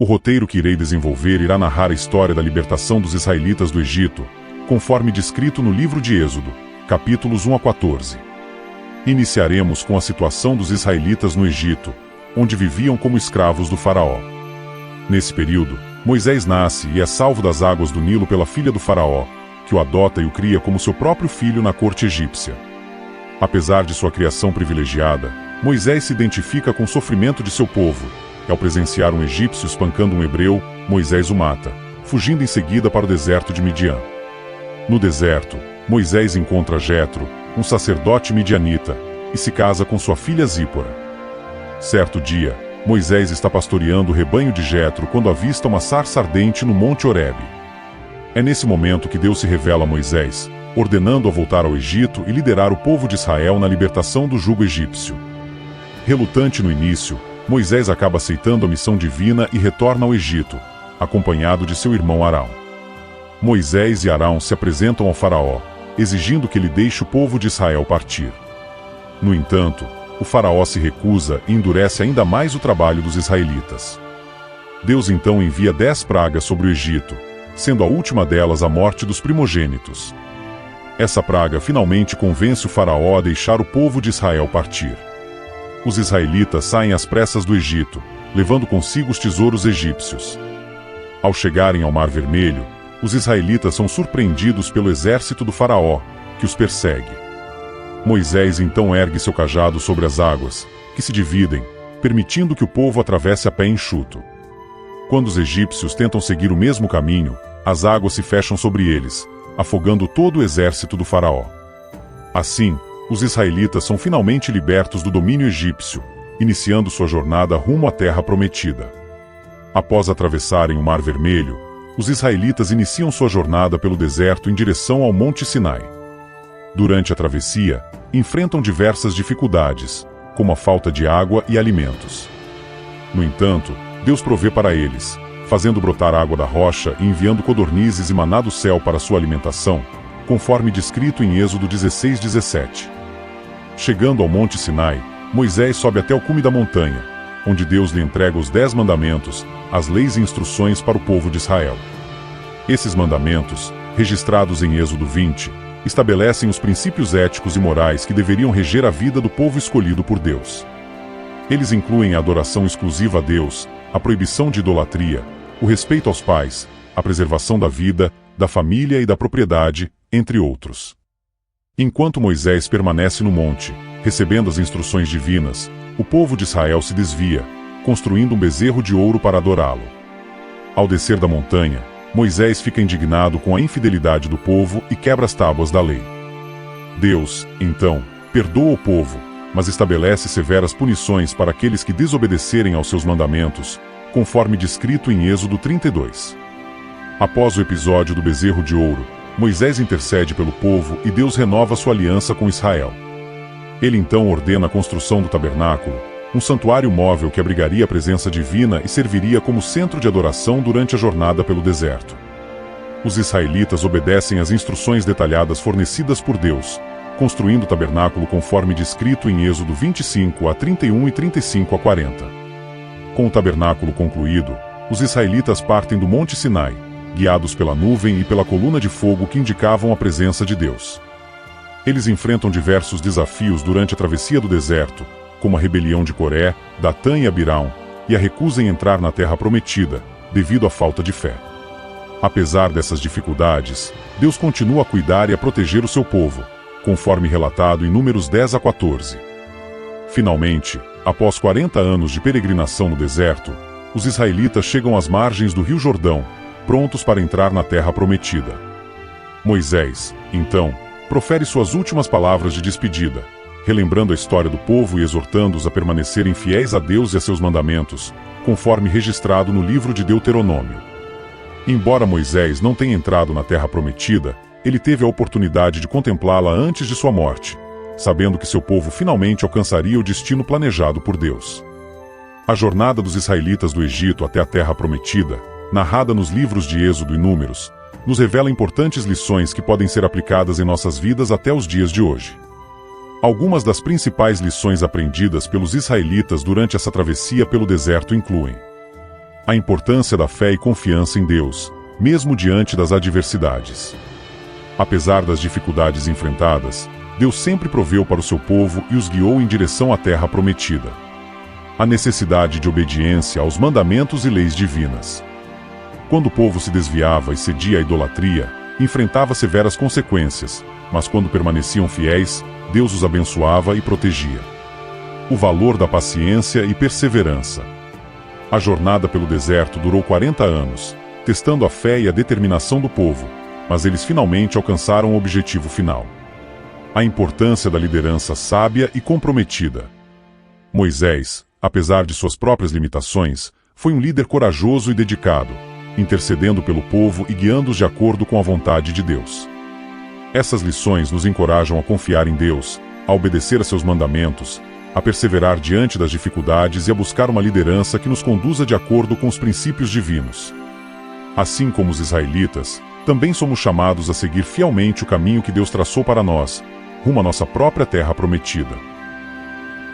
O roteiro que irei desenvolver irá narrar a história da libertação dos israelitas do Egito, conforme descrito no livro de Êxodo, capítulos 1 a 14. Iniciaremos com a situação dos israelitas no Egito, onde viviam como escravos do faraó. Nesse período, Moisés nasce e é salvo das águas do Nilo pela filha do faraó, que o adota e o cria como seu próprio filho na corte egípcia. Apesar de sua criação privilegiada, Moisés se identifica com o sofrimento de seu povo, e ao presenciar um egípcio espancando um hebreu, Moisés o mata, fugindo em seguida para o deserto de Midian. No deserto, Moisés encontra Jetro, um sacerdote midianita, e se casa com sua filha Zípora. Certo dia, Moisés está pastoreando o rebanho de Jetro quando avista uma sarça ardente no Monte Horebe. É nesse momento que Deus se revela a Moisés, ordenando-o a voltar ao Egito e liderar o povo de Israel na libertação do jugo egípcio. Relutante no início, Moisés acaba aceitando a missão divina e retorna ao Egito, acompanhado de seu irmão Arão. Moisés e Arão se apresentam ao faraó, exigindo que ele deixe o povo de Israel partir. No entanto, o faraó se recusa e endurece ainda mais o trabalho dos israelitas. Deus então envia 10 pragas sobre o Egito, sendo a última delas a morte dos primogênitos. Essa praga finalmente convence o faraó a deixar o povo de Israel partir. Os israelitas saem às pressas do Egito, levando consigo os tesouros egípcios. Ao chegarem ao Mar Vermelho, os israelitas são surpreendidos pelo exército do faraó, que os persegue. Moisés então ergue seu cajado sobre as águas, que se dividem, permitindo que o povo atravesse a pé enxuto. Quando os egípcios tentam seguir o mesmo caminho, as águas se fecham sobre eles, afogando todo o exército do faraó. Assim, os israelitas são finalmente libertos do domínio egípcio, iniciando sua jornada rumo à terra prometida. Após atravessarem o Mar Vermelho, os israelitas iniciam sua jornada pelo deserto em direção ao Monte Sinai. Durante a travessia, enfrentam diversas dificuldades, como a falta de água e alimentos. No entanto, Deus provê para eles, fazendo brotar água da rocha e enviando codornizes e maná do céu para sua alimentação, conforme descrito em Êxodo 16:17. Chegando ao Monte Sinai, Moisés sobe até o cume da montanha, onde Deus lhe entrega os 10 mandamentos, as leis e instruções para o povo de Israel. Esses mandamentos, registrados em Êxodo 20, estabelecem os princípios éticos e morais que deveriam reger a vida do povo escolhido por Deus. Eles incluem a adoração exclusiva a Deus, a proibição de idolatria, o respeito aos pais, a preservação da vida, da família e da propriedade, entre outros. Enquanto Moisés permanece no monte, recebendo as instruções divinas, o povo de Israel se desvia, construindo um bezerro de ouro para adorá-lo. Ao descer da montanha, Moisés fica indignado com a infidelidade do povo e quebra as tábuas da lei. Deus, então, perdoa o povo, mas estabelece severas punições para aqueles que desobedecerem aos seus mandamentos, conforme descrito em Êxodo 32. Após o episódio do bezerro de ouro, Moisés intercede pelo povo e Deus renova sua aliança com Israel. Ele então ordena a construção do tabernáculo, um santuário móvel que abrigaria a presença divina e serviria como centro de adoração durante a jornada pelo deserto. Os israelitas obedecem às instruções detalhadas fornecidas por Deus, construindo o tabernáculo conforme descrito em Êxodo 25 a 31 e 35 a 40. Com o tabernáculo concluído, os israelitas partem do Monte Sinai, guiados pela nuvem e pela coluna de fogo que indicavam a presença de Deus. Eles enfrentam diversos desafios durante a travessia do deserto, como a rebelião de Coré, Datã e Abirão, e a recusa em entrar na terra prometida, devido à falta de fé. Apesar dessas dificuldades, Deus continua a cuidar e a proteger o seu povo, conforme relatado em Números 10 a 14. Finalmente, após 40 anos de peregrinação no deserto, os israelitas chegam às margens do Rio Jordão, prontos para entrar na terra prometida. Moisés, então, profere suas últimas palavras de despedida, relembrando a história do povo e exortando-os a permanecerem fiéis a Deus e a seus mandamentos, conforme registrado no livro de Deuteronômio. Embora Moisés não tenha entrado na terra prometida, ele teve a oportunidade de contemplá-la antes de sua morte, sabendo que seu povo finalmente alcançaria o destino planejado por Deus. A jornada dos israelitas do Egito até a terra prometida, narrada nos livros de Êxodo e Números, nos revela importantes lições que podem ser aplicadas em nossas vidas até os dias de hoje. Algumas das principais lições aprendidas pelos israelitas durante essa travessia pelo deserto incluem: A importância da fé e confiança em Deus, mesmo diante das adversidades. Apesar das dificuldades enfrentadas, Deus sempre proveu para o seu povo e os guiou em direção à terra prometida. A necessidade de obediência aos mandamentos e leis divinas. Quando o povo se desviava e cedia à idolatria, enfrentava severas consequências, mas quando permaneciam fiéis, Deus os abençoava e protegia. O valor da paciência e perseverança. A jornada pelo deserto durou 40 anos, testando a fé e a determinação do povo, mas eles finalmente alcançaram o objetivo final. A importância da liderança sábia e comprometida. Moisés, apesar de suas próprias limitações, foi um líder corajoso e dedicado, intercedendo pelo povo e guiando-os de acordo com a vontade de Deus. Essas lições nos encorajam a confiar em Deus, a obedecer a seus mandamentos, a perseverar diante das dificuldades e a buscar uma liderança que nos conduza de acordo com os princípios divinos. Assim como os israelitas, também somos chamados a seguir fielmente o caminho que Deus traçou para nós, rumo à nossa própria terra prometida.